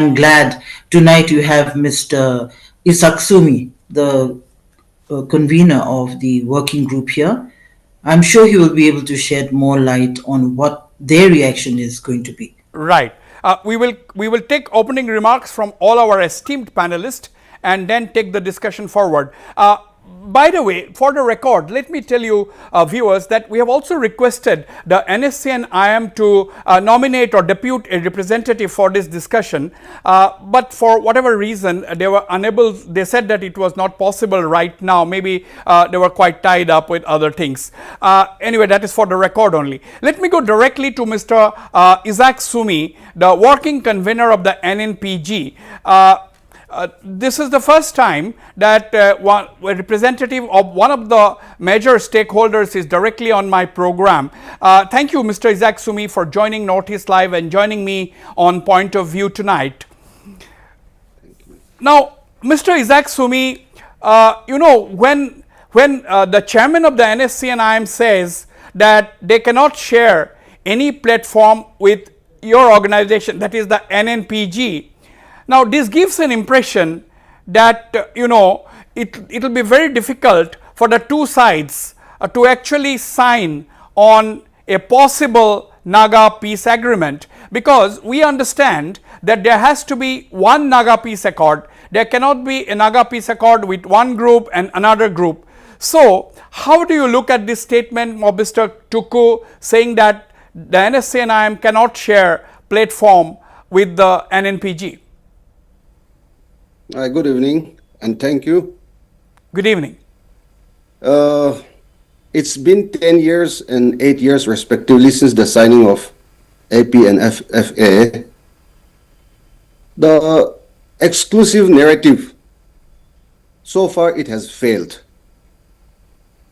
I'm glad tonight you have Mr. Isaksumi, the convener of the working group here. I'm sure he will be able to shed more light on what their reaction is going to be. Right. We will take opening remarks from all our esteemed panelists and then take the discussion forward. By the way, for the record, let me tell you, viewers, that we have also requested the NSCN-IM to nominate or depute a representative for this discussion, but for whatever reason, they were unable. They said that it was not possible right now. Maybe they were quite tied up with other things. Anyway, that is for the record only. Let me go directly to Mr. Isaksumi, the working convener of the NNPG. This is the first time that a representative of one of the major stakeholders is directly on my program. Thank you, Mr. Isaksumi, for joining Northeast Live and joining me on Point of View tonight. Now, Mr. Isaksumi, when the chairman of the NSCN-IM says that they cannot share any platform with your organization, that is the NNPG. Now, this gives an impression that it will be very difficult for the two sides to actually sign on a possible NAGA peace agreement, because we understand that there has to be one NAGA peace accord. There cannot be a NAGA peace accord with one group and another group. So, how do you look at this statement of Mr. Tuku saying that the NSCN-IM cannot share platform with the NNPG? Good evening and thank you. Good evening. It's been 10 years and 8 years respectively since the signing of AP and FFA. The exclusive narrative, so far it has failed.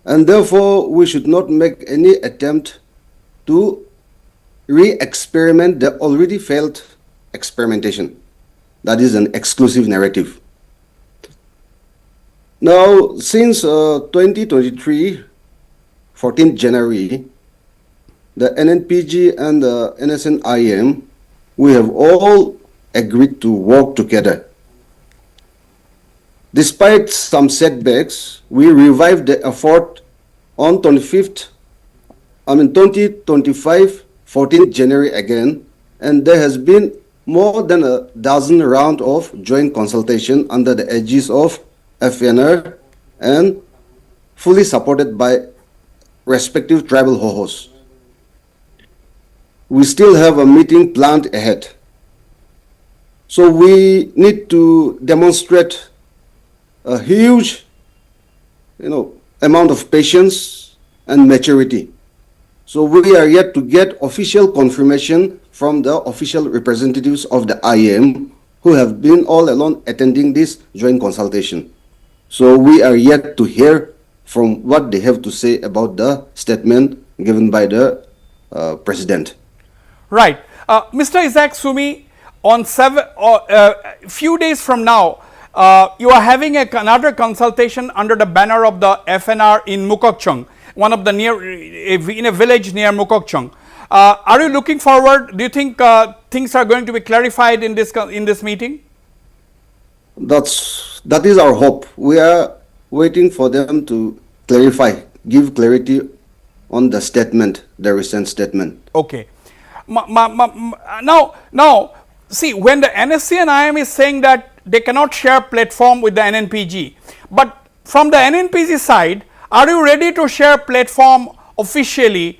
And therefore, we should not make any attempt to re-experiment the already failed experimentation. That is an exclusive narrative. Now, since 2023, 14th January, the NNPG and the NSCN-IM, we have all agreed to work together. Despite some setbacks, we revived the effort on 2025, 14th January again, and there has been more than a dozen rounds of joint consultation under the aegis of FNR and fully supported by respective tribal hosts. We still have a meeting planned ahead. So we need to demonstrate a huge amount of patience and maturity. So we are yet to get official confirmation from the official representatives of the IM who have been all along attending this joint consultation. So we are yet to hear from what they have to say about the statement given by the President. Right. Mr. Isaksumi, on few days from now, you are having another consultation under the banner of the FNR in Mukokchung, one of the in a village near Mukokchung. Are you looking forward? Do you think things are going to be clarified in this meeting? That is our hope. We are waiting for them to give clarity on the statement, the recent statement. Okay. Now, see, when the NSCN-IM is saying that they cannot share platform with the NNPG, but from the NNPG side, are you ready to share platform officially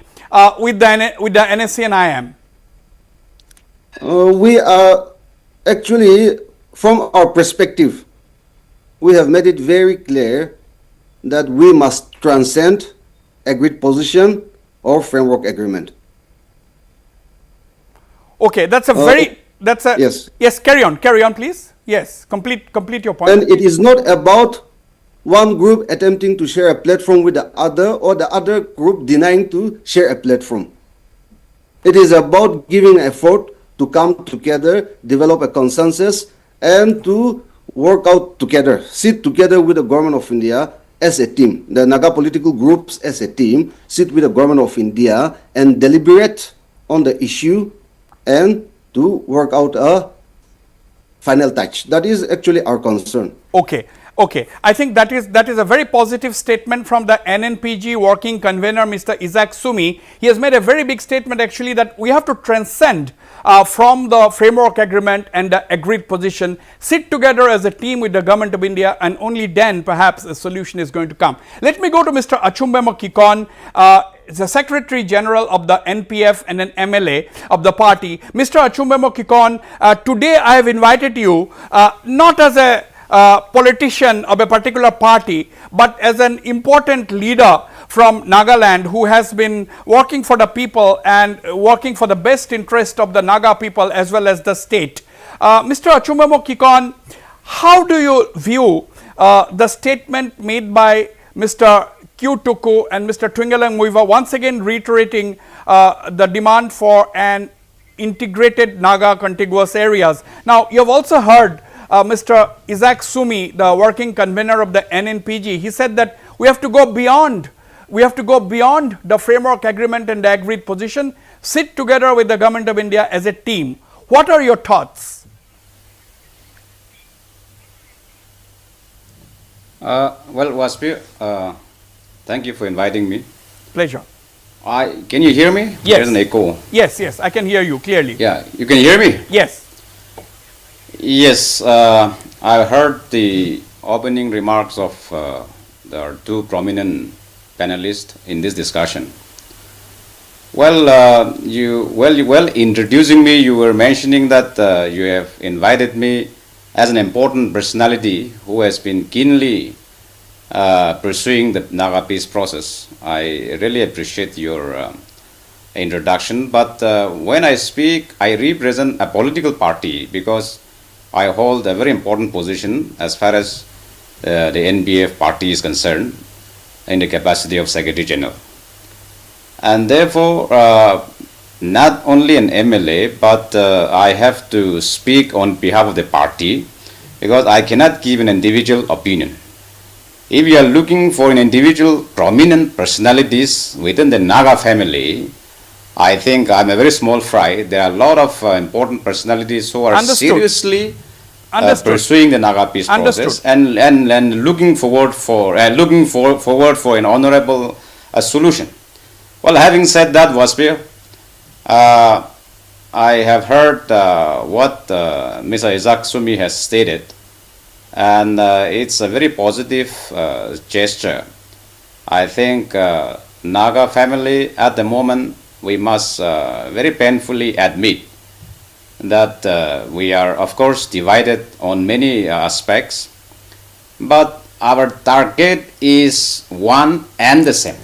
with the NSCN-IM? We are actually, from our perspective, we have made it very clear that we must transcend agreed position or framework agreement. Okay, that's a yes. Yes, carry on, please. Yes, complete your point. And it is not about one group attempting to share a platform with the other or the other group denying to share a platform. It is about giving effort to come together, develop a consensus, and to work out together, sit together with the government of India as a team, the NAGA political groups as a team, sit with the government of India and deliberate on the issue and to work out a final touch. That is actually our concern. Okay. Okay, I think that is a very positive statement from the NNPG working convener, Mr. Isaac Sumi. He has made a very big statement actually that we have to transcend from the framework agreement and the agreed position, sit together as a team with the government of India, and only then perhaps a solution is going to come. Let me go to Mr. Achumbemo Kikon, the Secretary General of the NPF and an MLA of the party. Mr. Achumbemo Kikon, today I have invited you not as a politician of a particular party, but as an important leader from Nagaland who has been working for the people and working for the best interest of the Naga people as well as the state. Mr. Achumbemo Kikon, how do you view the statement made by Mr. Q Tuku and Mr. Twingalang Muiva, once again reiterating the demand for an integrated Naga contiguous areas? Now, you have also heard Mr. Isaac Sumi, the working convener of the NNPG. He said that we have to go beyond the framework agreement and the agreed position, sit together with the government of India as a team. What are your thoughts? Well, Wasbir, thank you for inviting me. Pleasure. Can you hear me? Yes. There's an echo. Yes, I can hear you clearly. Yeah, you can hear me? Yes. Yes, I heard the opening remarks of the two prominent panelists in this discussion. Well, introducing me, you were mentioning that you have invited me as an important personality who has been keenly pursuing the Naga peace process. I really appreciate your introduction, but when I speak, I represent a political party because I hold a very important position as far as the NPF party is concerned in the capacity of Secretary General. And therefore, not only an MLA, but I have to speak on behalf of the party because I cannot give an individual opinion. If you are looking for an individual prominent personalities within the Naga family, I think I'm a very small fry. There are a lot of important personalities who are Understood. seriously Understood. pursuing the Naga peace process Understood. and looking forward for an honorable solution. Well, having said that, Wasbir, I have heard what Mr. Isaac Sumi has stated, and it's a very positive gesture. I think Naga family at the moment, we must very painfully admit that we are of course divided on many aspects, but our target is one and the same.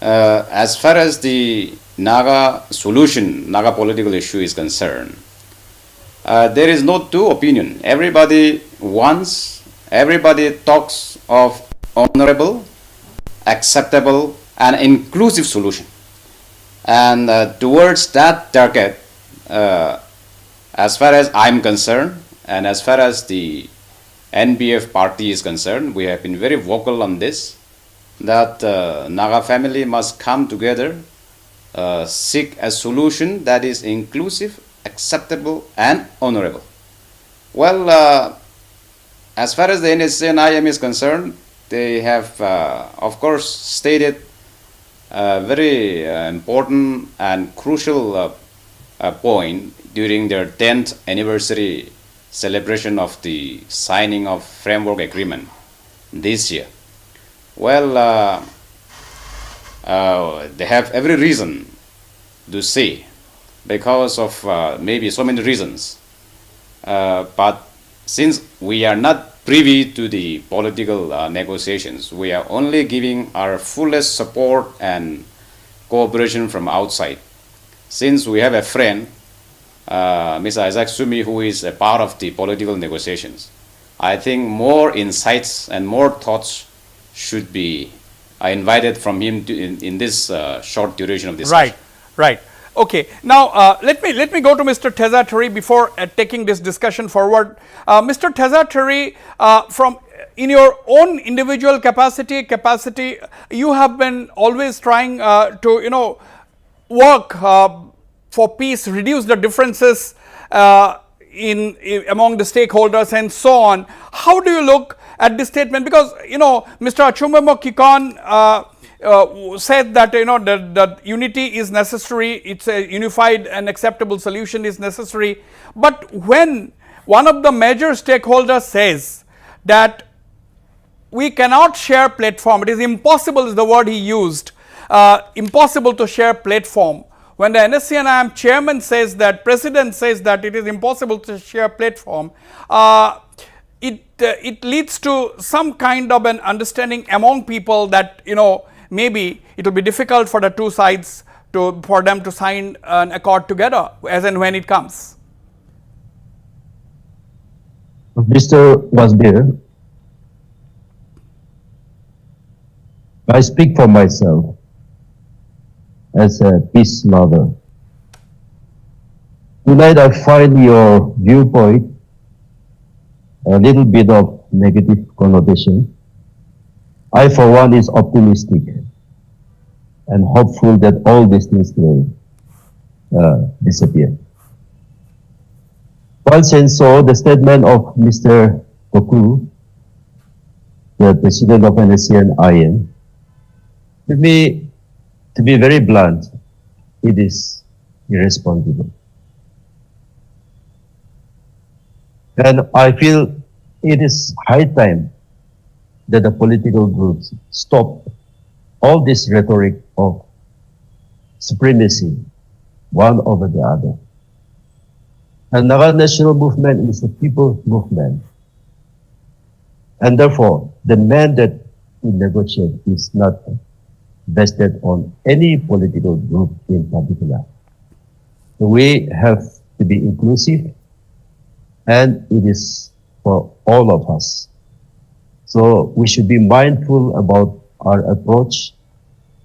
As far as the Naga solution, Naga political issue is concerned, there is no two opinion. Everybody talks of honorable, acceptable and inclusive solution. And towards that target, as far as I'm concerned and as far as the NPF party is concerned, we have been very vocal on this, that Naga family must come together, seek a solution that is inclusive, acceptable and honorable. Well, as far as the NSCN-IM is concerned, they have of course stated a very important and crucial point during their 10th anniversary celebration of the signing of framework agreement this year. Well, they have every reason to say because of maybe so many reasons. But since we are not privy to the political negotiations, we are only giving our fullest support and cooperation from outside. Since we have a friend, Mr. Isaac Sumi, who is a part of the political negotiations, I think more insights and more thoughts should be invited from him in this short duration of this session. Right. Okay. Now, let me go to Mr. Tezatari before taking this discussion forward. Mr. Tezatari, from in your own individual capacity, you have been always trying to work for peace, reduce the differences among the stakeholders and so on. How do you look at this statement? Because Mr. Achumemo Kikon said that that unity is necessary, it's a unified and acceptable solution is necessary. But when one of the major stakeholders says that we cannot share platform, it is impossible is the word he used, impossible to share platform. When the NSCN-IM chairman says that, president says that it is impossible to share platform, it leads to some kind of an understanding among people that maybe it will be difficult for the two sides for them to sign an accord together as and when it comes. Mr. Wasbir, I speak for myself as a peace lover. Tonight I find your viewpoint a little bit of negative connotation. I, for one, is optimistic and hopeful that all these things will disappear. While saying so, the statement of Mr. Toku, the president of NSCN-IM, to me, to be very blunt, it is irresponsible. And I feel it is high time that the political groups stop all this rhetoric of supremacy, one over the other. And NAGA National Movement is a people's movement. And therefore, the mandate to negotiate is not vested on any political group in particular. We have to be inclusive, and it is for all of us. So we should be mindful about our approach,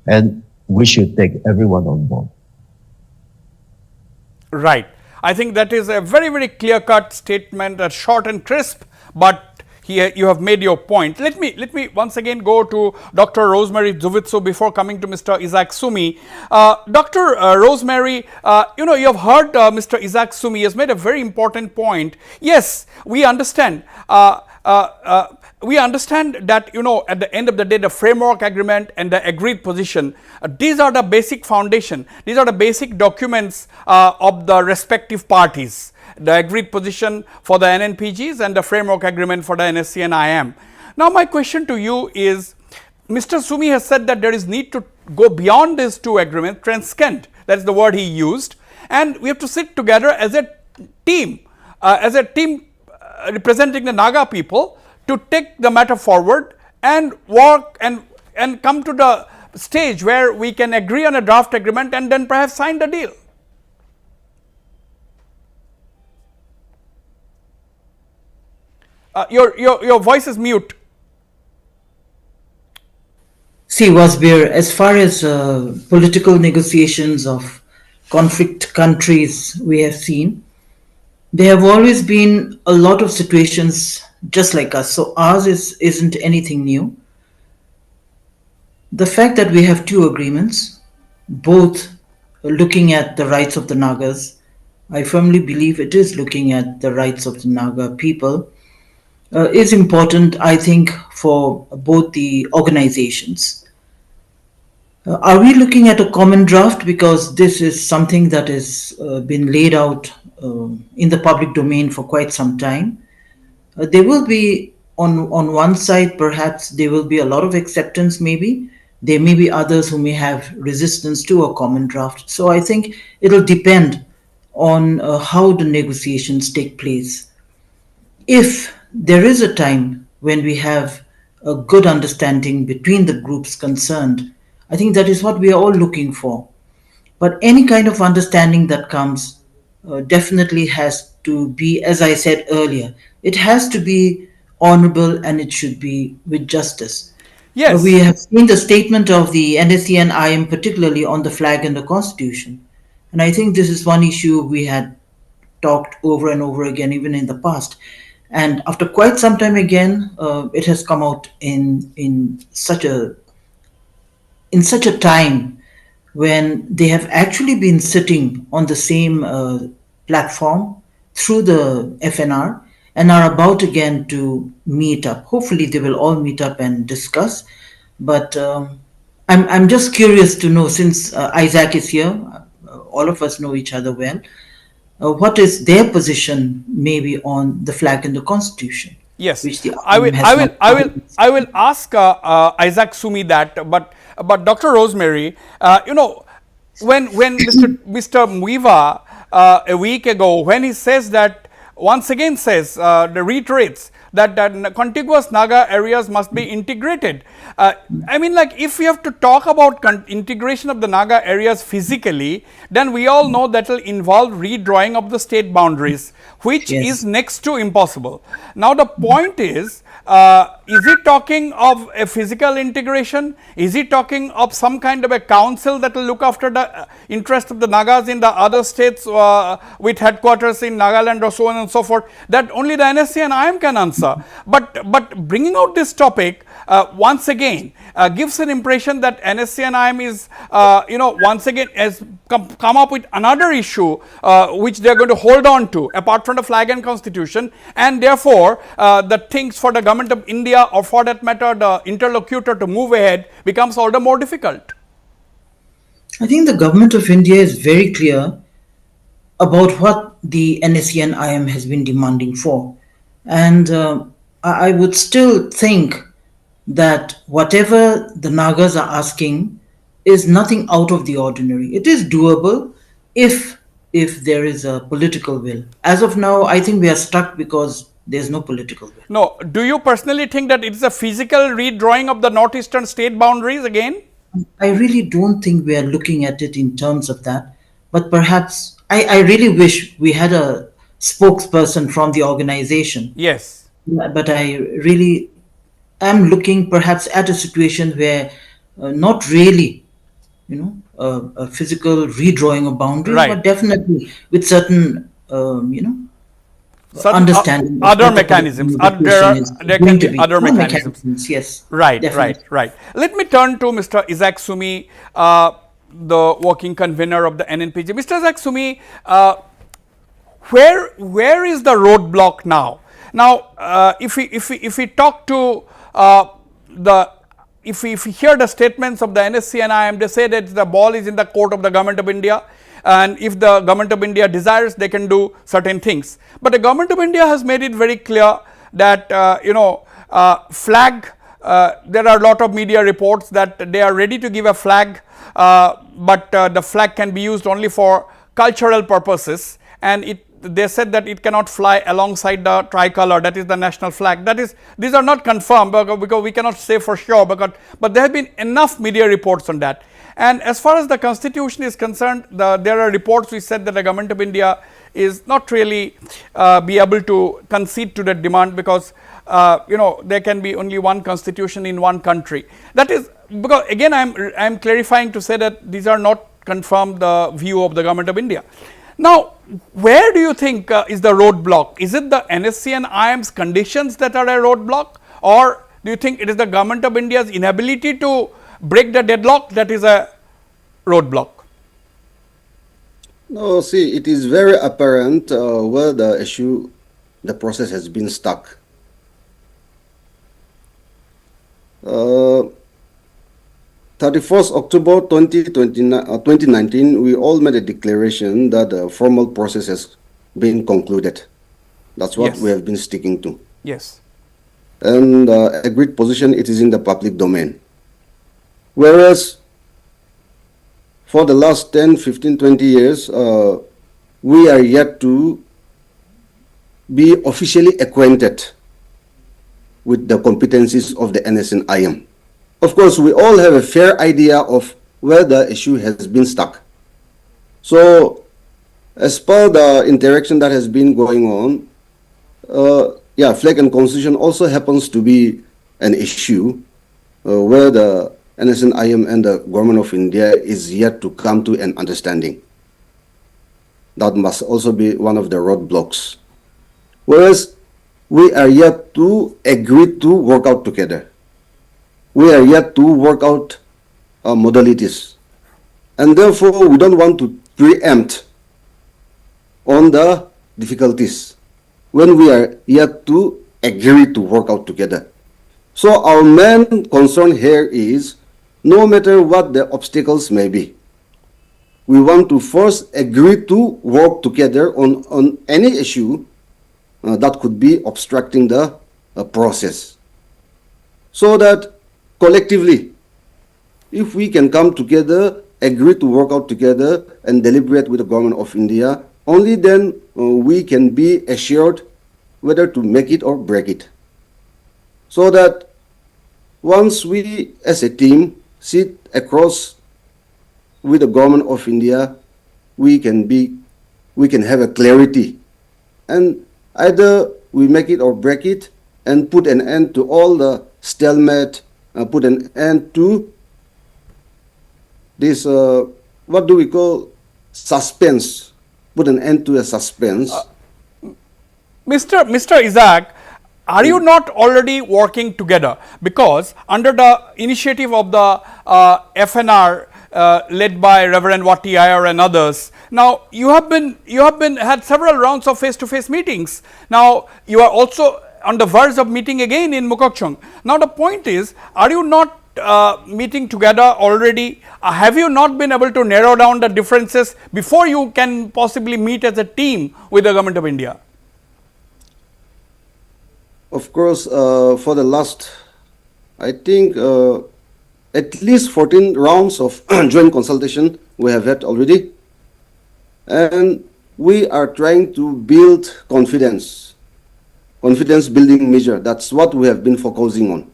and we should take everyone on board. Right. I think that is a very, very clear-cut statement, short and crisp, but here you have made your point. Let me once again go to Dr. Rosemary Zuvitsu before coming to Mr. Isaac Sumi. Dr. Rosemary, you have heard Mr. Isaac Sumi has made a very important point. Yes, we understand. We understand that at the end of the day, the framework agreement and the agreed position, these are the basic foundation, these are the basic documents of the respective parties, the agreed position for the NNPGs and the framework agreement for the NSCN-IM. Now my question to you is, Mr. Sumi has said that there is need to go beyond these two agreements, transcend, that is the word he used, and we have to sit together as a team representing the NAGA people to take the matter forward and work and come to the stage where we can agree on a draft agreement and then perhaps sign the deal. Your voice is mute. See, Wasbir, as far as political negotiations of conflict countries we have seen, there have always been a lot of situations just like us. So ours isn't anything new. The fact that we have two agreements, both looking at the rights of the Nagas, I firmly believe it is looking at the rights of the Naga people, is important, I think, for both the organizations. Are we looking at a common draft? Because this is something that has been laid out in the public domain for quite some time. There will be, on one side, perhaps there will be a lot of acceptance maybe. There may be others who may have resistance to a common draft. So I think it'll depend on how the negotiations take place. If there is a time when we have a good understanding between the groups concerned, I think that is what we are all looking for. But any kind of understanding that comes definitely has to be, as I said earlier, it has to be honorable and it should be with justice. Yes. We have seen the statement of the NSCN-IM, particularly on the flag and the constitution. And I think this is one issue we had talked over and over again, even in the past. And after quite some time again, it has come out in such a time when they have actually been sitting on the same platform through the FNR and are about again to meet up. Hopefully, they will all meet up and discuss. But I'm just curious to know, since Isaac is here, all of us know each other well. What is their position, maybe, on the flag and the Constitution, Yes, which the I will, IM I has will, not. I will, I will ask Isaac Sumi that, but Dr. Rosemary, when Mr. Muiva a week ago, when he says that, once again says, reiterates that contiguous Naga areas must be integrated. I mean, like, if we have to talk about integration of the Naga areas physically, then we all know that will involve redrawing of the state boundaries, which is Yes. next to impossible. Now, the point is he talking of a physical integration? Is he talking of some kind of a council that will look after the interest of the Nagas in the other states with headquarters in Nagaland or so on and so forth? That only the NSCN-IM can answer. But bringing out this topic once again gives an impression that NSCN-IM is once again has come up with another issue which they are going to hold on to apart from the flag and constitution, and therefore the things for the government of India, or for that matter the interlocutor, to move ahead becomes all the more difficult. I think the government of India is very clear about what the NSCN-IM has been demanding for. And I would still think that whatever the Nagas are asking is nothing out of the ordinary. It is doable if there is a political will. As of now, I think we are stuck because there's no political will. No, do you personally think that it's a physical redrawing of the northeastern state boundaries again? I really don't think we are looking at it in terms of that, but perhaps I really wish we had a spokesperson from the organization. Yes. But I really am looking perhaps at a situation where not really, a physical redrawing of boundaries, Right. but definitely with certain, Certain understanding of other what the mechanisms. political There communication is there going can to be be. other More mechanisms. yes. Right, Definitely. right. Let me turn to Mr. Isaac Sumi, the working convener of the NNPG. Mr. Isaac Sumi, where is the roadblock now? Now, if we talk to if we hear the statements of the NSCN-IM, they say that the ball is in the court of the government of India, and if the government of India desires, they can do certain things. But the government of India has made it very clear that flag. There are a lot of media reports that they are ready to give a flag, but the flag can be used only for cultural purposes, and they said that it cannot fly alongside the tricolor, that is the national flag. That is, these are not confirmed because we cannot say for sure, but there have been enough media reports on that. And as far as the constitution is concerned, there are reports which said that the government of India is not really be able to concede to that demand, because there can be only one constitution in one country. That is because, again, I am clarifying to say that these are not confirmed the view of the government of India. Now, where do you think is the roadblock? Is it the NSCN-IM's conditions that are a roadblock, or do you think it is the government of India's inability to break the deadlock that is a roadblock? No, see, it is very apparent where the process has been stuck. 31st October 2019, we all made a declaration that the formal process has been concluded. That's what Yes. we have been sticking to. Yes. And agreed position, it is in the public domain. Whereas for the last 10, 15, 20 years, we are yet to be officially acquainted with the competencies of the NSCN-IM. Of course, we all have a fair idea of where the issue has been stuck. So, as per the interaction that has been going on, flag and constitution also happens to be an issue where the NSCN-IM and the government of India is yet to come to an understanding. That must also be one of the roadblocks. Whereas we are yet to agree to work out together. We are yet to work out modalities. And therefore, we don't want to preempt on the difficulties when we are yet to agree to work out together. So our main concern here is, no matter what the obstacles may be, we want to first agree to work together on any issue that could be obstructing the process. So that collectively, if we can come together, agree to work out together and deliberate with the government of India, only then we can be assured whether to make it or break it. So that once we as a team sit across with the government of India, we can have a clarity, and either we make it or break it and put an end to all the stalemate, put an end to this, what do we call, suspense, put an end to a suspense. Mr. Isaac, are you not already working together? Because under the initiative of the FNR led by Reverend Wati Iyer and others, now you have had several rounds of face-to-face meetings. Now you are also on the verge of meeting again in Mukokchung. Now the point is, are you not meeting together already? Have you not been able to narrow down the differences before you can possibly meet as a team with the government of India? Of course, for the last, I think, at least 14 rounds of joint consultation we have had already. And we are trying to build confidence building measure. That's what we have been focusing on.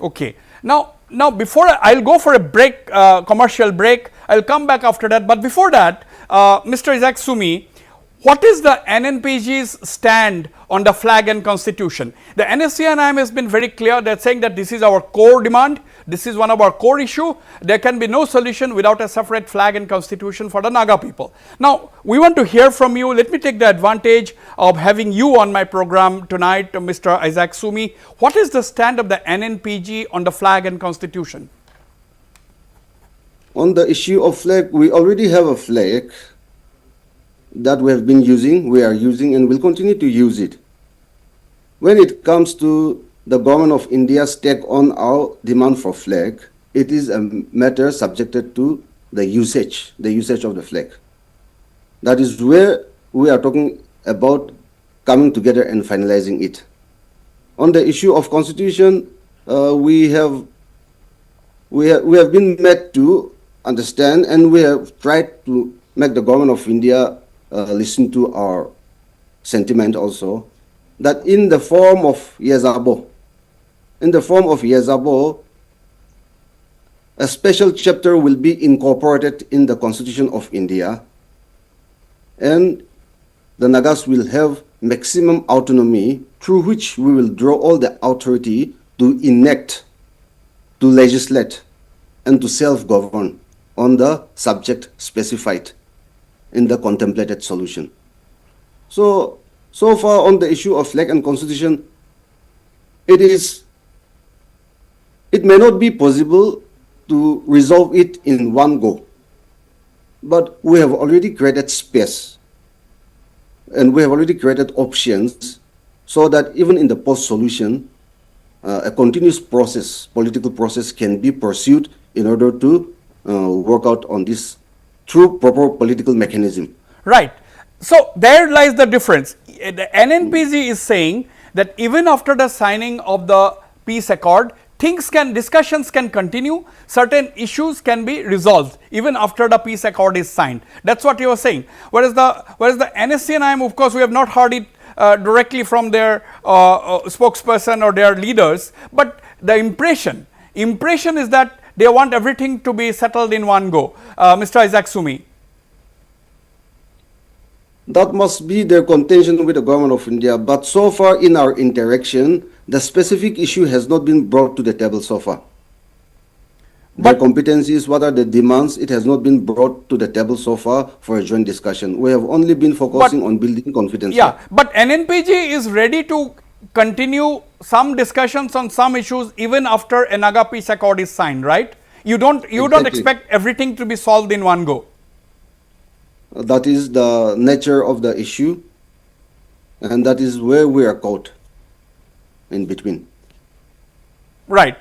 Okay. Now before I'll go for a break, commercial break, I'll come back after that. But before that, Mr. Isaac Sumi, what is the NNPG's stand on the flag and constitution? The NSCN-IM has been very clear. They're saying that this is our core demand. This is one of our core issue. There can be no solution without a separate flag and constitution for the Naga people. Now, we want to hear from you. Let me take the advantage of having you on my program tonight, Mr. Isaac Sumi. What is the stand of the NNPG on the flag and constitution? On the issue of flag, we already have a flag that we have been using, we are using, and will continue to use it. When it comes to the government of India's take on our demand for flag, it is a matter subjected to the usage of the flag. That is where we are talking about coming together and finalizing it. On the issue of constitution, we have been made to understand, and we have tried to make the government of India listen to our sentiment also, that in the form of Yazabo, a special chapter will be incorporated in the Constitution of India, and the Nagas will have maximum autonomy through which we will draw all the authority to enact, to legislate, and to self-govern on the subject specified in the contemplated solution. So far on the issue of flag and constitution, it may not be possible to resolve it in one go, but we have already created space and we have already created options so that even in the post-solution, a continuous process, political process can be pursued in order to work out on this through proper political mechanism. Right. So there lies the difference. The NNPG is saying that even after the signing of the peace accord, discussions can continue, certain issues can be resolved even after the peace accord is signed. That's what you are saying. Whereas the NSCN-IM, of course, we have not heard it directly from their spokesperson or their leaders, but the impression is that they want everything to be settled in one go. Mr. Isaac Sumi. That must be their contention with the government of India. But so far in our interaction, the specific issue has not been brought to the table so far. Their competencies, what are the demands, it has not been brought to the table so far for a joint discussion. We have only been focusing on building confidence. Yeah, but NNPG is ready to continue some discussions on some issues even after a Naga peace accord is signed, right? You don't expect everything to be solved in one go. That is the nature of the issue, and that is where we are caught in between. Right.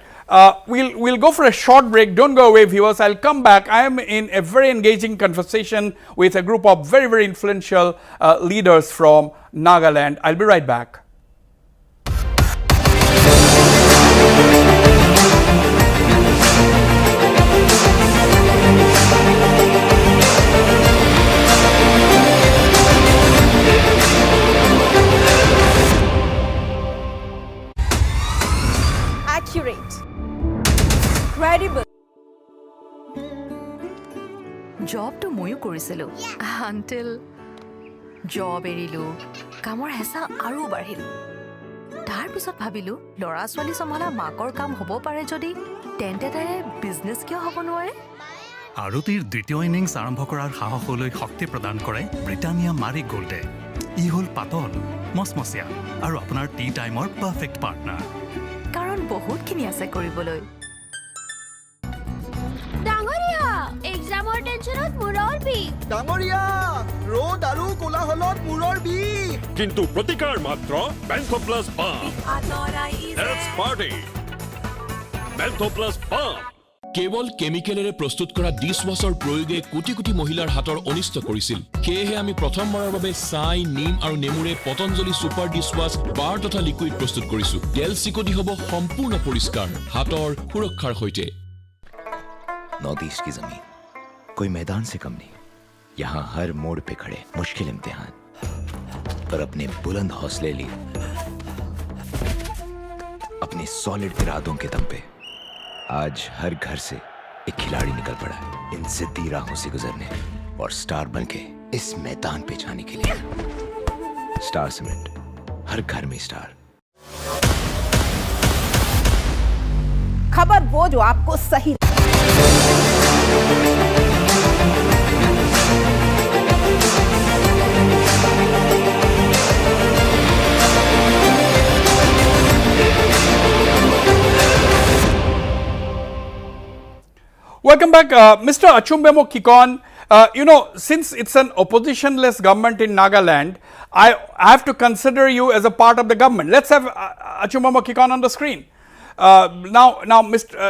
We'll go for a short break. Don't go away, viewers. I'll come back. I am in a very engaging conversation with a group of very, very influential leaders from Nagaland. I'll be right back. Accurate, credible. জবটো ময়ো কৰিছিলোঁ until job এৰিলোঁ কামৰ হেঁচা আৰু বাঢ়িল তাৰপিছত ভাবিলোঁ ল'ৰা ছোৱালী চম্ভালা মাকৰ কাম হ'ব পাৰে যদি তেন্তে তাৰে বিজনেছ কিয় হ'ব নোৱাৰে আৰতিৰ দ্বিতীয় ইনিংছ আৰম্ভ কৰাৰ সাহসলৈ শক্তি প্ৰদান কৰে ব্ৰিটানিয়া মাৰি গ'ল্ডে ই হ'ল পাতল মচমচীয়া আৰু আপোনাৰ টি টাইমৰ পাৰফেক্ট পাৰ্টনাৰ কাৰণ বহুতখিনি আছে কৰিবলৈ ডাঙৰীয়া এক্সামৰ টেনচনত মূৰৰ বিষ ডাঙৰীয়া ৰ'দ আৰু কোলাহলত মূৰৰ বিষ কিন্তু প্ৰতিকাৰ মাত্ৰ বেন্থো প্লাছ বাম লেটছ পাৰ্টি বেন্থো প্লাছ বাম কেৱল কেমিকেলেৰে প্ৰস্তুত কৰা ডিছৱাছৰ প্ৰয়োগে কোটি কোটি মহিলাৰ হাতৰ অনিষ্ট কৰিছিল সেয়েহে আমি প্ৰথমবাৰৰ বাবে ছাই নিম আৰু নেমুৰে পতঞ্জলি ছুপাৰ ডিছৱাছ বাৰ তথা লিকুইড প্ৰস্তুত কৰিছো তেল চিকটি হ'ব সম্পূৰ্ণ পৰিষ্কাৰ হাতৰ সুৰক্ষাৰ সৈতে नॉर्थ ईस्ट की जमीन कोई मैदान से कम नहीं यहाँ हर मोड़ पे खड़े मुश्किल इम्तिहान पर अपने बुलंद हौसले लिए अपने सॉलिड इरादों के दम पे आज हर घर से एक खिलाड़ी निकल पड़ा है इन जिद्दी राहों से गुजरने और स्टार बनके इस मैदान पे जाने के लिए स्टार सीमेंट हर घर में स्टार खबर वो जो आपको सही Welcome back, Mr. Achumbemo Kikon. Since it's an oppositionless government in Nagaland, I have to consider you as a part of the government. Let's have Achumbemo Kikon on the screen. Now,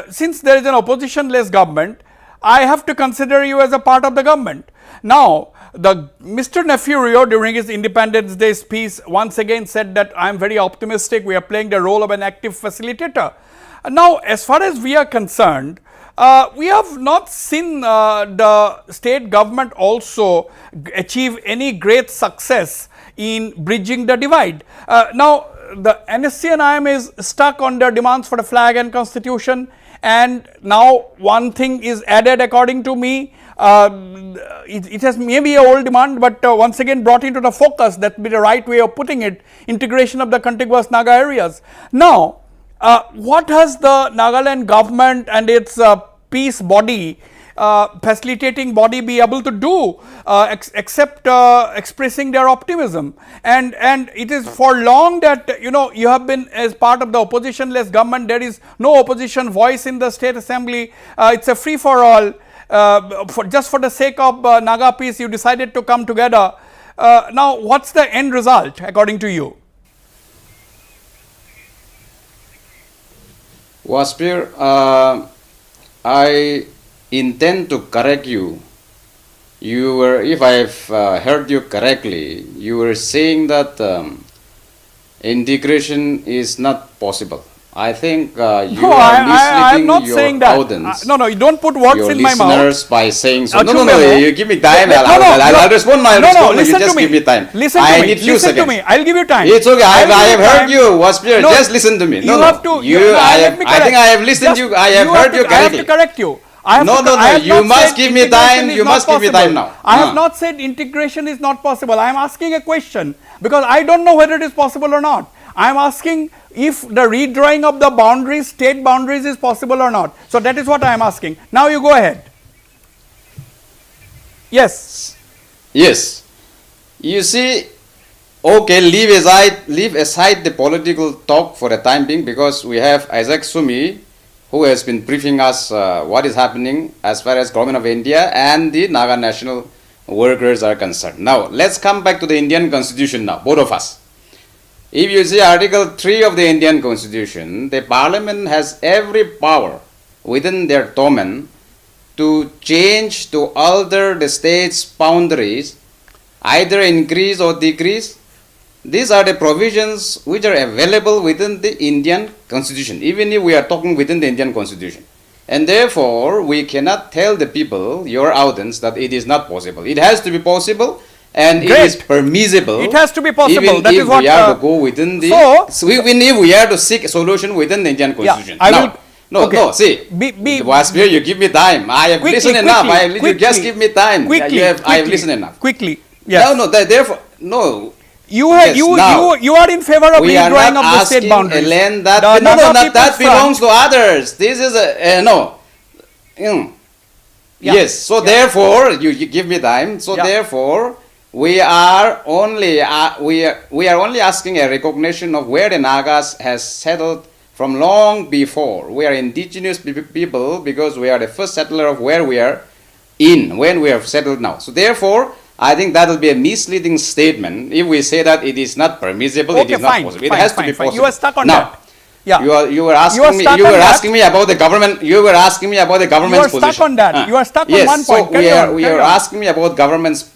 since there is an oppositionless government, I have to consider you as a part of the government. Now, Mr. Nefurio during his Independence Day speech once again said that I am very optimistic. We are playing the role of an active facilitator. Now, as far as we are concerned, we have not seen the state government also achieve any great success in bridging the divide. Now, the NSCN-IM is stuck on their demands for the flag and constitution, and now one thing is added according to me. It has maybe a old demand, but once again brought into the focus. That would be the right way of putting it, integration of the contiguous Naga areas. Now, what has the Nagaland government and its peace body, facilitating body be able to do except expressing their optimism? And it is for long that you have been as part of the oppositionless government. There is no opposition voice in the state assembly. It's a free for all. Just for the sake of Naga peace, you decided to come together. Now, what's the end result according to you? Wasbir, I intend to correct you. If I have heard you correctly, you were saying that integration is not possible. I think you are misleading not your saying that. audience. No, you don't put words your in my mouth. listeners by saying so. No, you give me time. No, I'll respond. Listen You just to me. give me time. Listen to I me. need few Listen seconds. to me. I'll give you time. It's okay. I have heard you, Wasbir. No, just listen to me. You have to. I think I have listened to you. I have heard you correctly. I have to correct you. You must give me time. You must give me time now. I have not said integration is not possible. I am asking a question because I don't know whether it is possible or not. I am asking if the redrawing of the boundaries, state boundaries, is possible or not. So that is what I am asking. Now you go ahead. Yes. Yes. You see, okay, leave aside the political talk for the time being, because we have Isaac Sumi, who has been briefing us what is happening as far as Government of India and the Naga National workers are concerned. Now, let's come back to the Indian Constitution now, both of us. If you see Article 3 of the Indian Constitution, the Parliament has every power within their domain to change, to alter the state's boundaries, either increase or decrease. These are the provisions which are available within the Indian Constitution, even if we are talking within the Indian Constitution. And therefore, we cannot tell the people, your audience, that it is not possible. It has to be possible, and Great. it is permissible. It has to be possible. Even That if is what, we are to go within the, even if we are to seek a solution within the Indian Constitution. I Now, will- no, okay. no, see, Wasbir, you give me time. I have listened enough. You just give me time. I have listened enough. Quickly. Yes. No, therefore, no. You have, Yes, you are in favor of we are redrawing not of the state asking boundaries. a land that The no, Naga not People's that Front- belongs to others. This is a no. Mm. Yeah. Yes. So therefore, you give me time. So therefore, we are only asking a recognition of where the Nagas has settled from long before. We are indigenous people because we are the first settler of where we are when we have settled now. So therefore, I think that will be a misleading statement if we say that it is not permissible, it is not possible. It has to be possible. You are stuck on now, that. Yeah. You were asking me about the government. You were asking me about the government's position. You are stuck on that. You are stuck yes, on one point. So we are asking me about government's.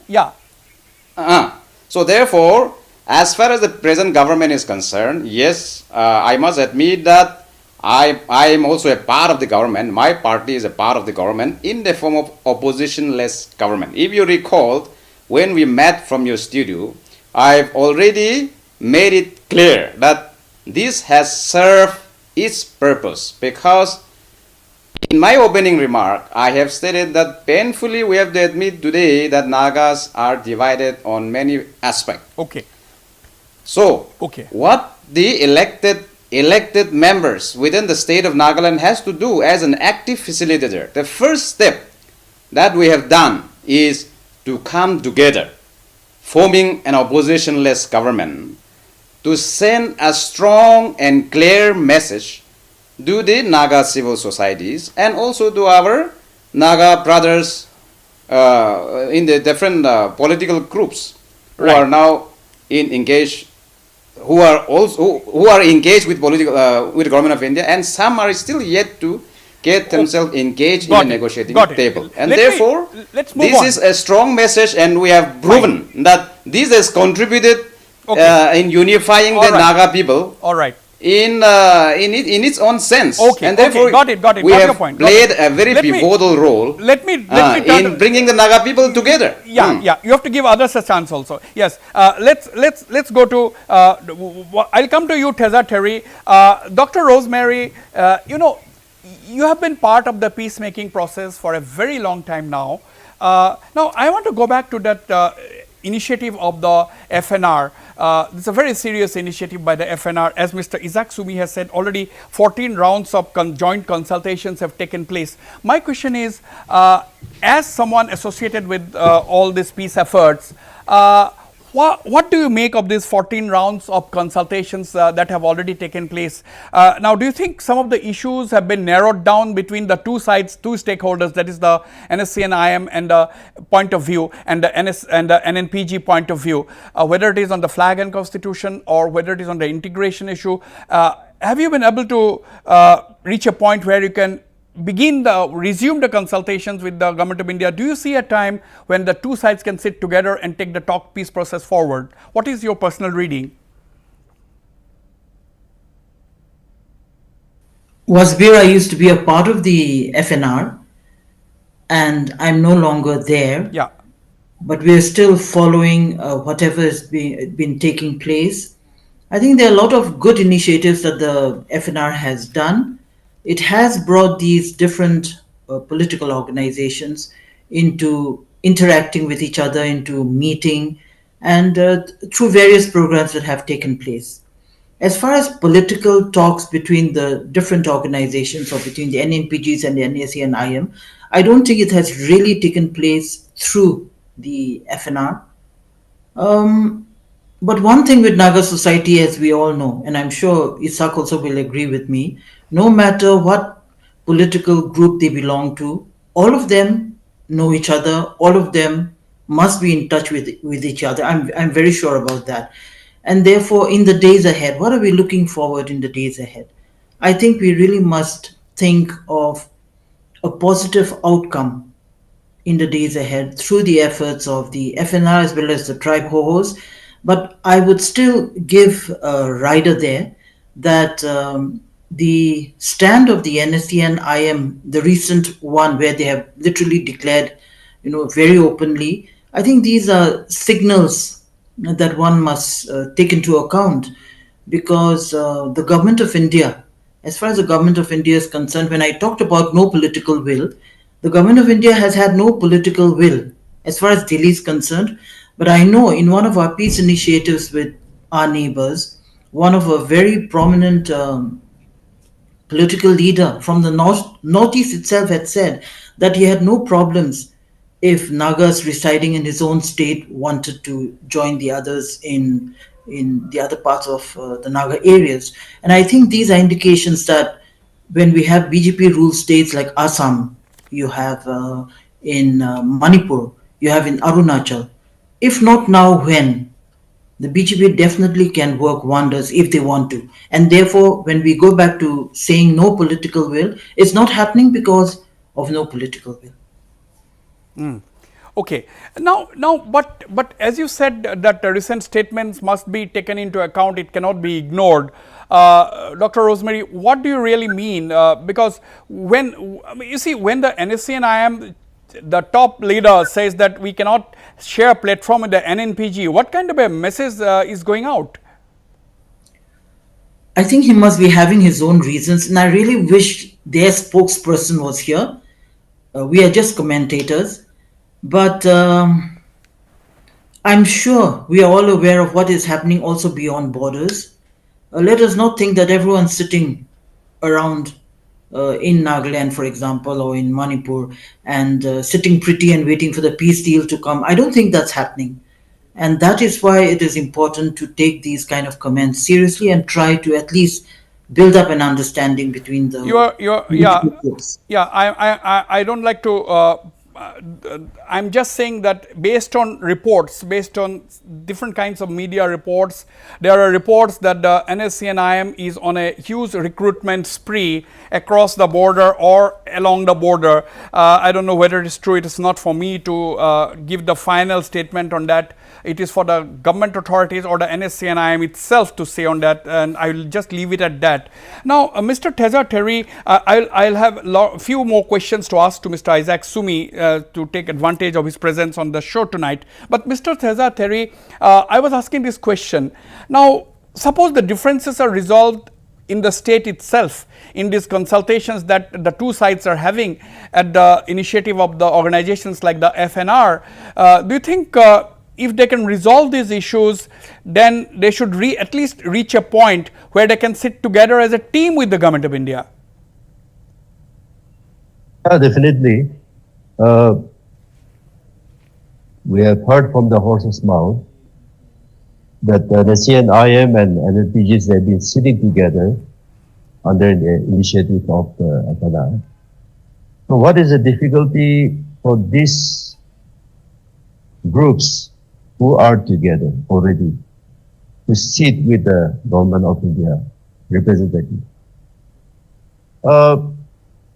Yeah. So therefore, as far as the present government is concerned, yes, I must admit that I am also a part of the government. My party is a part of the government in the form of opposition-less government. If you recall, when we met from your studio, I've already made it clear that this has served its purpose, because in my opening remark, I have stated that painfully we have to admit today that Nagas are divided on many aspects. Okay. So, okay. What the elected members within the state of Nagaland has to do as an active facilitator, the first step that we have done is to come together, forming an opposition-less government, to send a strong and clear message to the Naga civil societies and also to our Naga brothers in the different political groups who are now engaged, who are engaged with with the government of India, and some are still yet to get themselves engaged in the negotiating table. And therefore, this is a strong message, and we have proven that this has contributed in unifying the Naga people. All right. In its own sense. Okay. And therefore, got it. we got have your point. played a very pivotal role in bringing the Naga people together. Yeah. You have to give others a chance also. Yes. Let's go to. I'll come to you, Teza Terry. Dr. Rosemary, you have been part of the peacemaking process for a very long time now. Now, I want to go back to that initiative of the FNR. It's a very serious initiative by the FNR. As Mr. Isaac Sumi has said, already 14 rounds of joint consultations have taken place. My question is, as someone associated with all these peace efforts, what do you make of these 14 rounds of consultations that have already taken place? Now, do you think some of the issues have been narrowed down between the two sides, two stakeholders, that is the NSCN-IM and the point of view, and the NNPG point of view, whether it is on the flag and constitution or whether it is on the integration issue? Have you been able to reach a point where you can resume the consultations with the government of India? Do you see a time when the two sides can sit together and take the talk peace process forward? What is your personal reading? Wasbir, I used to be a part of the FNR, and I'm no longer there. Yeah. But we're still following whatever has been taking place. I think there are a lot of good initiatives that the FNR has done. It has brought these different political organizations into interacting with each other, into meeting, and through various programs that have taken place. As far as political talks between the different organizations or between the NNPGs and the NACN-IM, I don't think it has really taken place through the FNR. But one thing with Naga society, as we all know, and I'm sure Isak also will agree with me, no matter what political group they belong to, all of them know each other. All of them must be in touch with each other. I'm very sure about that. And therefore, in the days ahead, what are we looking forward in the days ahead? I think we really must think of a positive outcome in the days ahead through the efforts of the FNR as well as the tribe HOHOs. But I would still give a rider there that the stand of the NSCN-IM, the recent one where they have literally declared, very openly, I think these are signals that one must take into account, because the government of India, as far as the government of India is concerned, when I talked about no political will, the government of India has had no political will as far as Delhi is concerned. But I know in one of our peace initiatives with our neighbors, one of a very prominent political leader from the northeast itself had said that he had no problems if Nagas residing in his own state wanted to join the others in the other parts of the Naga areas. And I think these are indications that when we have BJP ruled states like Assam, you have in Manipur, you have in Arunachal. If not now, when? The BJP definitely can work wonders if they want to. And therefore, when we go back to saying no political will, it's not happening because of no political will. Okay. But as you said that the recent statements must be taken into account, it cannot be ignored. Dr. Rosemary, what do you really mean? Because when the NSCN-IM, the top leader says that we cannot share a platform with the NNPG, what kind of a message is going out? I think he must be having his own reasons, and I really wish their spokesperson was here. We are just commentators, but I'm sure we are all aware of what is happening also beyond borders. Let us not think that everyone's sitting around in Nagaland, for example, or in Manipur, and sitting pretty and waiting for the peace deal to come. I don't think that's happening. And that is why it is important to take these kind of comments seriously and try to at least build up an understanding between the groups. I don't like to I'm just saying that based on reports, based on different kinds of media reports, there are reports that the NSCN-IM is on a huge recruitment spree across the border or along the border. I don't know whether it is true. It is not for me to give the final statement on that. It is for the government authorities or the NSCN-IM itself to say on that, and I will just leave it at that. Now, Mr. Teza Terry, I'll have a few more questions to ask to Mr. Isaac Sumi to take advantage of his presence on the show tonight. But Mr. Teza Terry, I was asking this question. Now, suppose the differences are resolved in the state itself in these consultations that the two sides are having at the initiative of the organizations like the FNR. Do you think if they can resolve these issues, then they should at least reach a point where they can sit together as a team with the government of India? Definitely. We have heard from the horse's mouth that the NCN-IM and NNPGs have been sitting together under the initiative of the FNR. So what is the difficulty for these groups who are together already to sit with the government of India representative?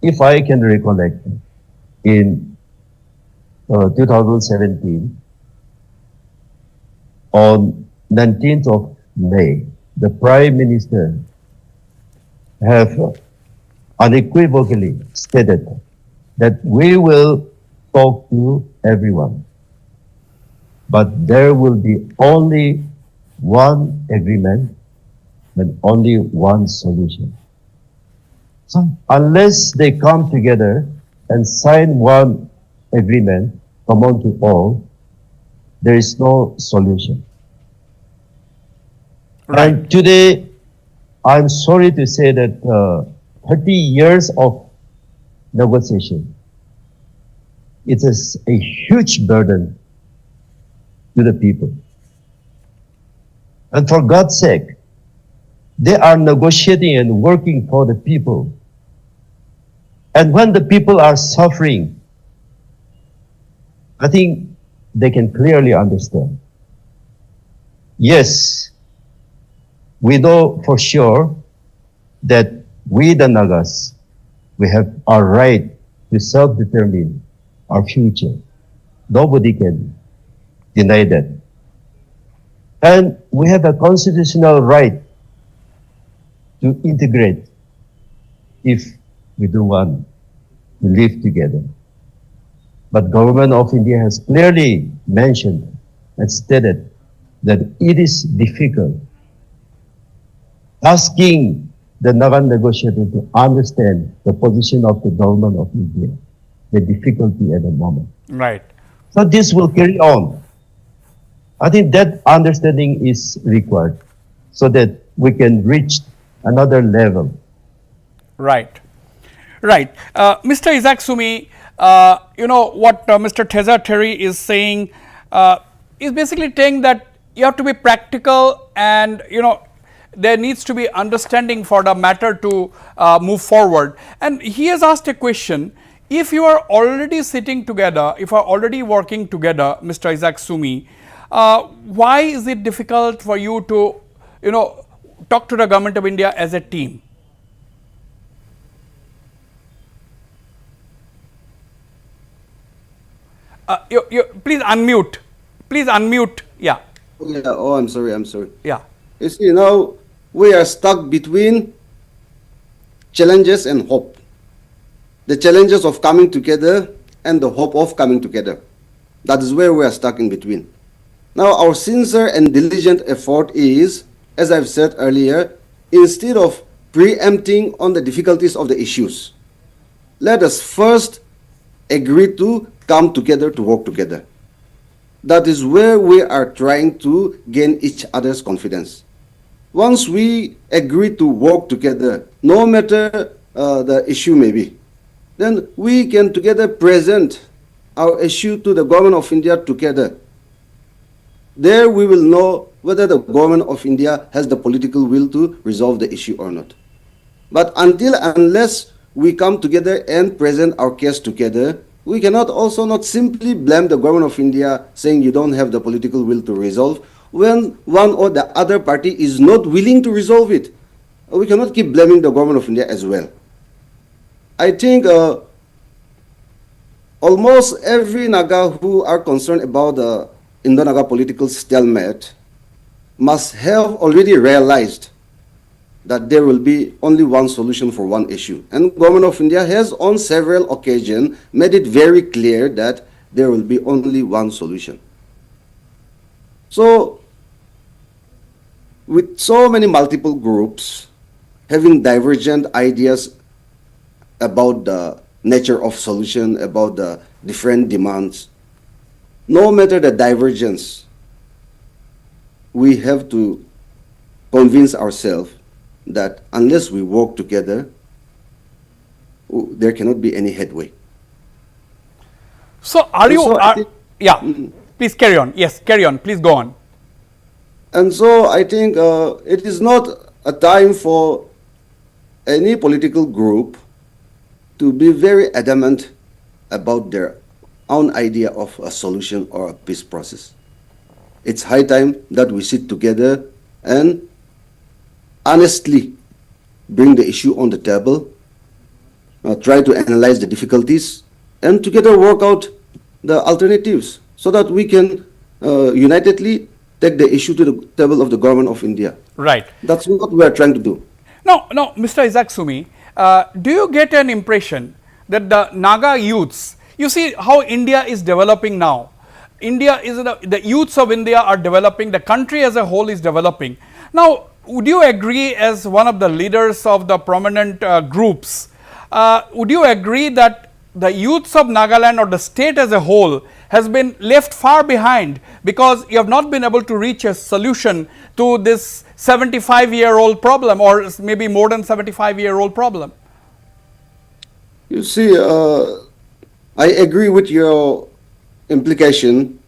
If I can recollect, in 2017, on 19th of May, the Prime Minister have unequivocally stated that we will talk to everyone, but there will be only one agreement and only one solution. So unless they come together and sign one agreement common to all, there is no solution. Right. And today, I'm sorry to say that 30 years of negotiation, it is a huge burden to the people. And for God's sake, they are negotiating and working for the people. And when the people are suffering, I think they can clearly understand. Yes, we know for sure that we, the Nagas, we have our right to self-determine our future. Nobody can deny that. And we have a constitutional right to integrate if we do want to live together. But government of India has clearly mentioned and stated that it is difficult asking the Naga negotiator to understand the position of the government of India, the difficulty at the moment. Right. So this will carry on. I think that understanding is required so that we can reach another level. Right. Right. Mr. Isaac Sumi, you know what Mr. Teza Terry is saying is basically saying that you have to be practical, and you know there needs to be understanding for the matter to move forward. And he has asked a question: if you are already sitting together, if you are already working together, Mr. Isaac Sumi, why is it difficult for you to, you know, talk to the government of India as a team? Please unmute. Please unmute. Yeah. Yeah. Oh, I'm sorry. Yeah. You see, now we are stuck between challenges and hope. The challenges of coming together and the hope of coming together. That is where we are stuck in between. Now, our sincere and diligent effort is, as I've said earlier, instead of preempting on the difficulties of the issues, let us first agree to come together to work together. That is where we are trying to gain each other's confidence. Once we agree to work together, no matter the issue may be, then we can together present our issue to the government of India together. There we will know whether the government of India has the political will to resolve the issue or not. But unless we come together and present our case together, we cannot also not simply blame the government of India saying you don't have the political will to resolve when one or the other party is not willing to resolve it. We cannot keep blaming the government of India as well. I think almost every Naga who are concerned about the Indo-Naga political stalemate must have already realized that there will be only one solution for one issue. And government of India has on several occasions made it very clear that there will be only one solution. So, with so many multiple groups having divergent ideas about the nature of solution, about the different demands, no matter the divergence, we have to convince ourselves that unless we work together, there cannot be any headway. So are you, yeah, please carry on. Yes, carry on. Please go on. And so I think it is not a time for any political group to be very adamant about their own idea of a solution or a peace process. It's high time that we sit together and honestly bring the issue on the table, try to analyze the difficulties, and together work out the alternatives so that we can unitedly take the issue to the table of the government of India. Right. That's what we are trying to do. Now, Mr. Isaac Sumi, do you get an impression that the Naga youths, you see how India is developing now. India is, the youths of India are developing, the country as a whole is developing. Now, would you agree, as one of the leaders of the prominent groups, would you agree that the youths of Nagaland or the state as a whole has been left far behind because you have not been able to reach a solution to this 75-year-old problem, or maybe more than 75-year-old problem? You see, I agree with your implication.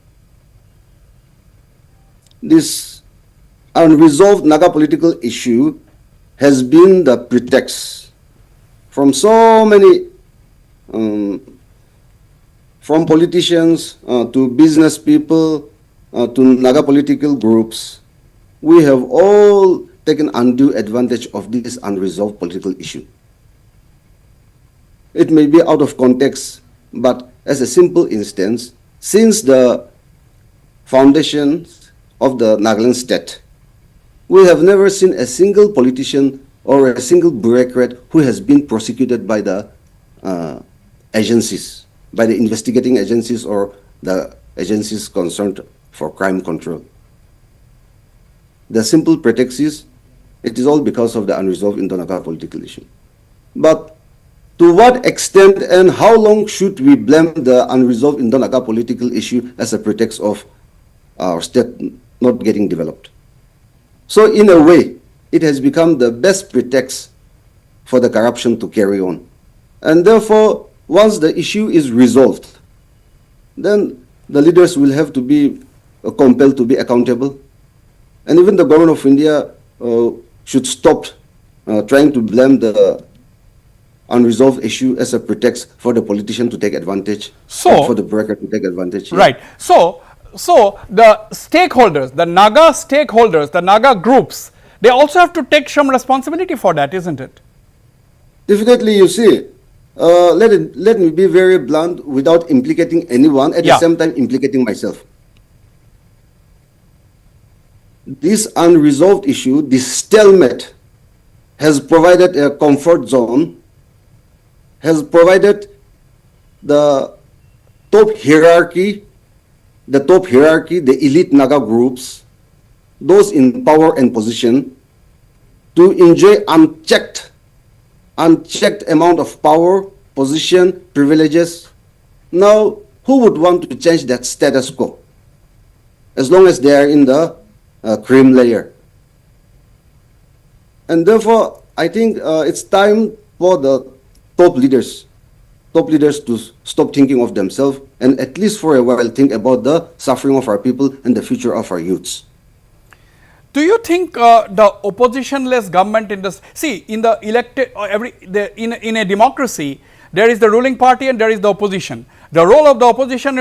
This unresolved Naga political issue has been the pretext from so many from politicians to business people to Naga political groups, we have all taken undue advantage of this unresolved political issue. It may be out of context, but as a simple instance, since the foundations of the Nagaland state, we have never seen a single politician or a single bureaucrat who has been prosecuted by the agencies, by the investigating agencies or the agencies concerned for crime control. The simple pretext is, it is all because of the unresolved Indo-Naga political issue. But to what extent and how long should we blame the unresolved Indo-Naga political issue as a pretext of our state not getting developed? So in a way, it has become the best pretext for the corruption to carry on. And therefore, once the issue is resolved, then the leaders will have to be compelled to be accountable. And even the government of India should stop trying to blame the unresolved issue as a pretext for the politician to take advantage, for the bureaucrat to take advantage. Right. So the stakeholders, the Naga groups, they also have to take some responsibility for that, isn't it? Definitely, you see, let me be very blunt without implicating anyone, at the same time implicating myself. This unresolved issue, this stalemate, has provided a comfort zone, has provided the top hierarchy, the elite Naga groups, those in power and position, to enjoy unchecked amount of power, position, privileges. Now, who would want to change that status quo? As long as they are in the cream layer. And therefore, I think it's time for the top leaders to stop thinking of themselves and at least for a while think about the suffering of our people and the future of our youths. Do you think the oppositionless government in this, see, in the elected, in a democracy, there is the ruling party and there is the opposition. The role of the opposition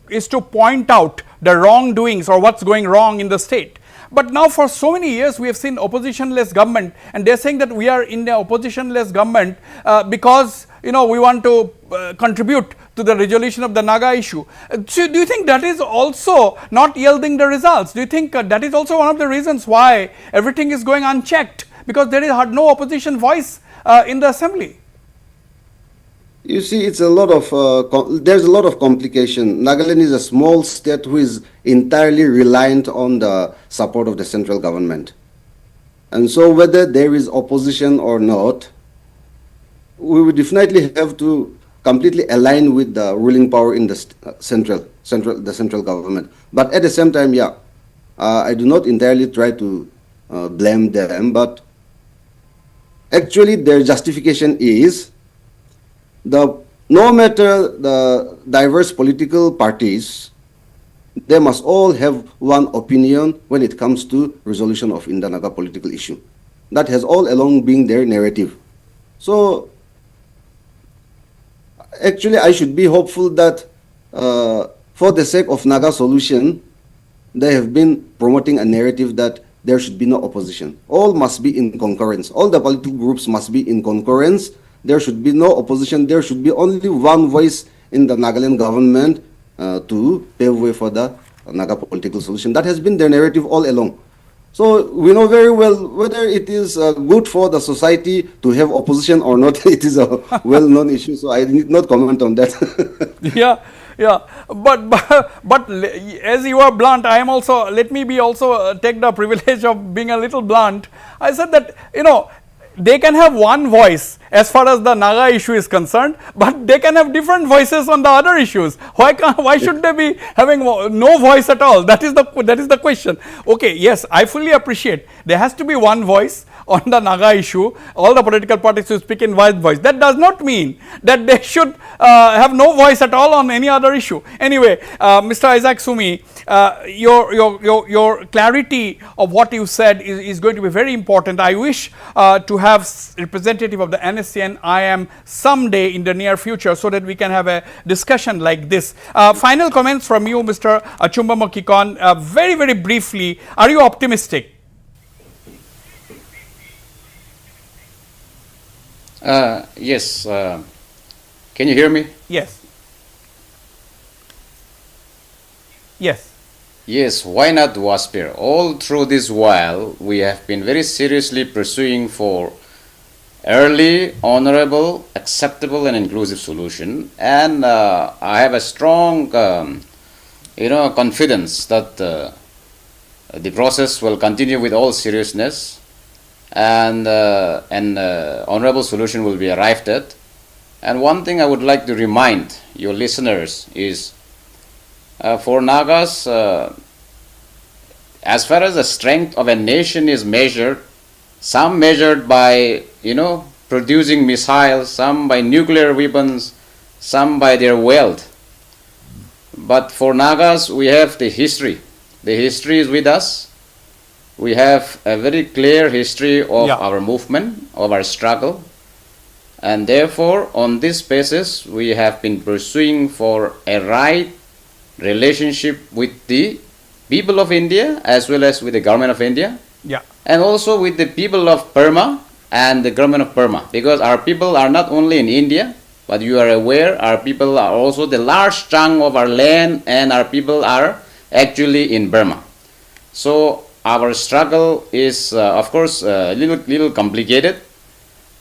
is to point out the wrongdoings or what's going wrong in the state. But now for so many years we have seen oppositionless government, and they're saying that we are in the oppositionless government because we want to contribute to the resolution of the Naga issue. So do you think that is also not yielding the results? Do you think that is also one of the reasons why everything is going unchecked, because there is no opposition voice in the assembly? You see, it's a lot of there's a lot of complication. Nagaland is a small state who is entirely reliant on the support of the central government, and so whether there is opposition or not, we would definitely have to completely align with the ruling power in the central government. But at the same time, I do not entirely try to blame them, but actually their justification is no matter the diverse political parties, they must all have one opinion when it comes to resolution of Indo-Naga political issue. That has all along been their narrative. So actually, I should be hopeful that for the sake of Naga solution, they have been promoting a narrative that there should be no opposition. All must be in concurrence. All the political groups must be in concurrence. There should be no opposition. There should be only one voice in the Nagaland government to pave way for the Naga political solution. That has been their narrative all along. So we know very well whether it is good for the society to have opposition or not. It is a well-known issue, so I need not comment on that. But as you are blunt, I am also, let me be also take the privilege of being a little blunt. I said that, they can have one voice as far as the Naga issue is concerned, but they can have different voices on the other issues. Why should they be having no voice at all? That is the question. Okay, yes, I fully appreciate there has to be one voice on the Naga issue, all the political parties to speak in one voice. That does not mean that they should have no voice at all on any other issue. Anyway, Mr. Isaac Sumi, your clarity of what you said is going to be very important. I wish to have representative of the NSCN-IM someday in the near future so that we can have a discussion like this. Final comments from you, Mr. Achumbemo Kikon. Very, very briefly, are you optimistic? Yes. Can you hear me? Yes. Yes. Yes, why not Wasbir? All through this while, we have been very seriously pursuing for early, honorable, acceptable and inclusive solution. And I have a strong, confidence that the process will continue with all seriousness and an honorable solution will be arrived at. And one thing I would like to remind your listeners is for Nagas, as far as the strength of a nation is measured, some measured by, producing missiles, some by nuclear weapons, some by their wealth. But for Nagas, we have the history. The history is with us. We have a very clear history of our movement, of our struggle. And therefore, on this basis, we have been pursuing for a right relationship with the people of India as well as with the government of India. Yeah. And also with the people of Burma and the government of Burma. Because our people are not only in India, but you are aware our people are also the large chunk of our land and our people are actually in Burma. So our struggle is of course a little complicated,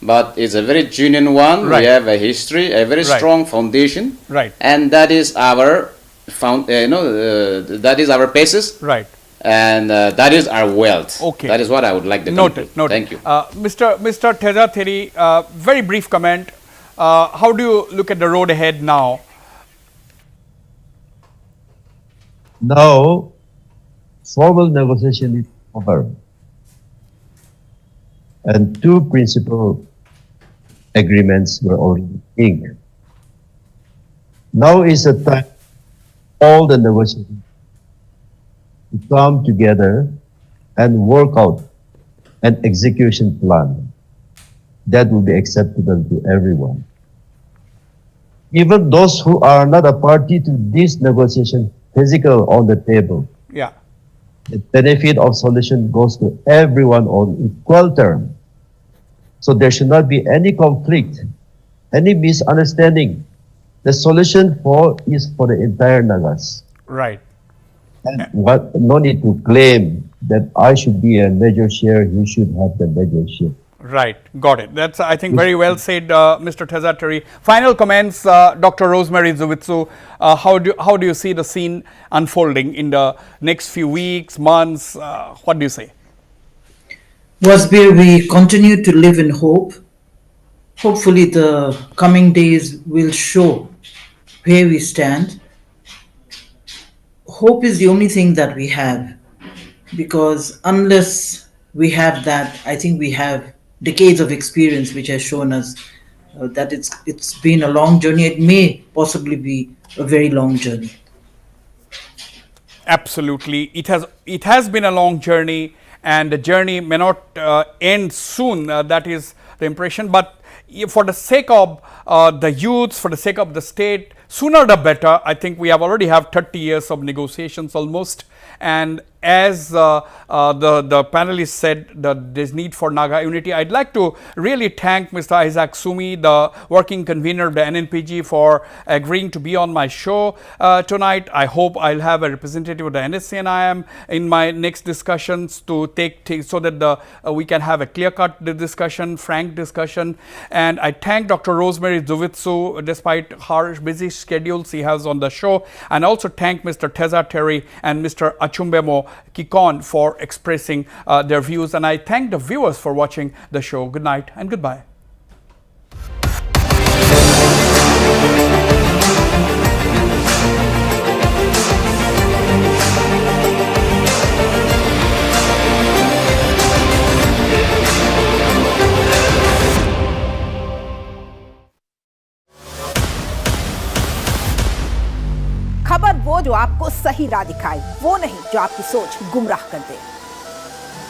but it's a very genuine one. Right. We have a history, a very strong foundation, right, and that is our that is our basis, right, and that is our wealth. Okay, that is what I would like to noted. Noted. Thank you, Mr. Teza Theri. Very brief comment. How do you look at the road ahead now? Now, formal negotiation is over, and two principal agreements were already inked. Now is the time all the negotiations to come together and work out an execution plan that will be acceptable to everyone. Even those who are not a party to this negotiation physical on the table. Yeah. The benefit of solution goes to everyone on equal term. So there should not be any conflict, any misunderstanding. The solution is for the entire Nagas. Right. And no need to claim that I should be a major share, you should have the major share. Right, got it. That's, I think, very well said, Mr. Teza Theri. Final comments, Dr. Rosemary Zuvitsu. How do you see the scene unfolding in the next few weeks, months? What do you say? Wasbir, we continue to live in hope. Hopefully the coming days will show where we stand. Hope is the only thing that we have, because unless we have that, I think we have decades of experience which has shown us that it's been a long journey. It may possibly be a very long journey. Absolutely, it has been a long journey, and the journey may not end soon. That is the impression. But for the sake of the youths, for the sake of the state, sooner the better. I think we already have 30 years of negotiations almost, and as the panelists said, that there's need for Naga unity. I'd like to really thank Mr. Isaac Sumi, the working convener of the NNPG, for agreeing to be on my show tonight. I hope I'll have a representative of the NSCN-IM in my next discussions to take so that we can have a clear-cut discussion, frank discussion. And I thank Dr. Rosemary Zuvitsu, despite her busy schedules he has on the show, and also thank Mr. Teza Theri and Mr. Achumbemo Kikon for expressing their views, and I thank the viewers for watching the show. Good night and goodbye. जो आपको सही राह दिखाए, वो नहीं जो आपकी सोच गुमराह कर दे।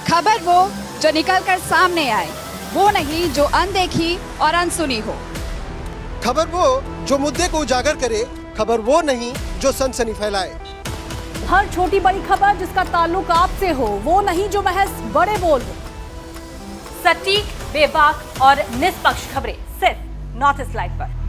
खबर वो जो निकल कर सामने आए, वो नहीं जो अनदेखी और अनसुनी हो। खबर वो जो मुद्दे को उजागर करे, खबर वो नहीं जो सनसनी फैलाए। हर छोटी बड़ी खबर जिसका ताल्लुक आपसे हो, वो नहीं जो महज बड़े बोल हो। सटीक, बेबाक और निष्पक्ष खबरें सिर्फ नॉर्थ ईस्ट लाइव पर।